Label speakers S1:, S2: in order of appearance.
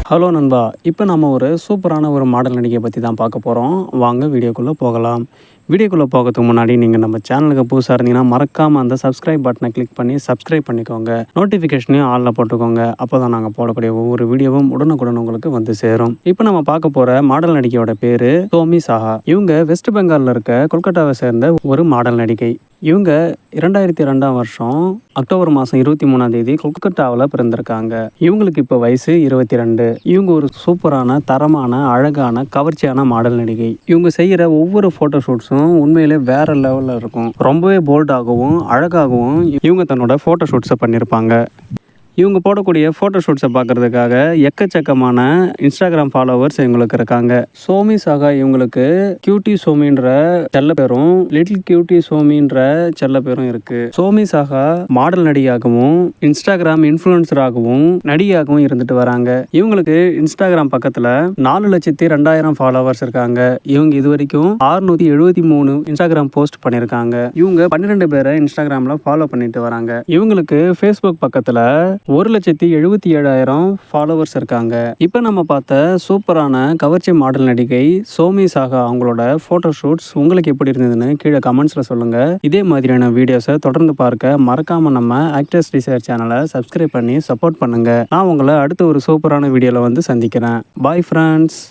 S1: Hello நண்பா, இப்போ நம்ம ஒரு சூப்பரான ஒரு மாடல் நடிகை பற்றி தான் பார்க்க போகிறோம். வாங்க வீடியோக்குள்ளே போகலாம். வீடியோக்குள்ளே போகிறதுக்கு முன்னாடி நீங்கள் நம்ம சேனலுக்கு புதுசாக இருந்தீங்கன்னா மறக்காமல் அந்த சப்ஸ்கிரைப் பட்டனை கிளிக் பண்ணி சப்ஸ்கிரைப் பண்ணிக்கோங்க. நோட்டிஃபிகேஷனையும் ஆளில் போட்டுக்கோங்க. அப்போ தான் நாங்கள் போடக்கூடிய ஒவ்வொரு வீடியோவும் உடனுக்குடன் உங்களுக்கு வந்து சேரும். இப்போ நம்ம பார்க்க போகிற மாடல் நடிகையோட பேர் சோமி சாஹா. இவங்க வெஸ்ட் பெங்காலில் இருக்க கொல்கட்டாவை சேர்ந்த ஒரு மாடல் நடிகை. இவங்க 2002ஆம் வருஷம் அக்டோபர் மாதம் 23ஆம் தேதி கொல்கட்டாவில் பிறந்திருக்காங்க. இவங்களுக்கு இப்போ வயசு 22. இவங்க ஒரு சூப்பரான, தரமான, அழகான, கவர்ச்சியான மாடல் நடிகை. இவங்க செய்கிற ஒவ்வொரு ஃபோட்டோ ஷூட்ஸும் உண்மையிலே வேற லெவலில் இருக்கும். ரொம்பவே போல்டாகவும் அழகாகவும் இவங்க தன்னோட ஃபோட்டோ ஷூட்ஸை பண்ணியிருப்பாங்க. இவங்க போடக்கூடிய ஃபோட்டோ ஷூட்ஸை பார்க்குறதுக்காக எக்கச்சக்கமான இன்ஸ்டாகிராம் ஃபாலோவர்ஸ் இவங்களுக்கு இருக்காங்க. சோமி சாகா இவங்களுக்கு கியூட்டி சோமின்ற செல்ல பேரும் லிட்டில் கியூட்டி சோமின்ற செல்ல பேரும் இருக்கு. சோமி சாகா மாடல் நடிகையாகவும் இன்ஸ்டாகிராம் இன்ஃப்ளூயன்சராகவும் நடிகையாகவும் இருந்துட்டு வராங்க. இவங்களுக்கு இன்ஸ்டாகிராம் பக்கத்தில் 4,02,000 ஃபாலோவர்ஸ் இருக்காங்க. இவங்க இது வரைக்கும் 673 இன்ஸ்டாகிராம் போஸ்ட் பண்ணியிருக்காங்க. இவங்க 12 பேரை இன்ஸ்டாகிராமில் ஃபாலோ பண்ணிட்டு வராங்க. இவங்களுக்கு ஃபேஸ்புக் பக்கத்தில் 1,77,000 ஃபாலோவர்ஸ் இருக்காங்க. இப்போ நம்ம பார்த்த சூப்பரான கவர்ச்சி மாடல் நடிகை சோமி சாகா அவங்களோட ஃபோட்டோ ஷூட்ஸ் உங்களுக்கு எப்படி இருந்ததுன்னு கீழே கமெண்ட்ஸில் சொல்லுங்கள். இதே மாதிரியான வீடியோஸை தொடர்ந்து பார்க்க மறக்காமல் நம்ம ஆக்டர்ஸ் டிசைர் சேனலை சப்ஸ்கிரைப் பண்ணி சப்போர்ட் பண்ணுங்கள். நான் உங்களை அடுத்த ஒரு சூப்பரான வீடியோவில் வந்து சந்திக்கிறேன். Bye friends.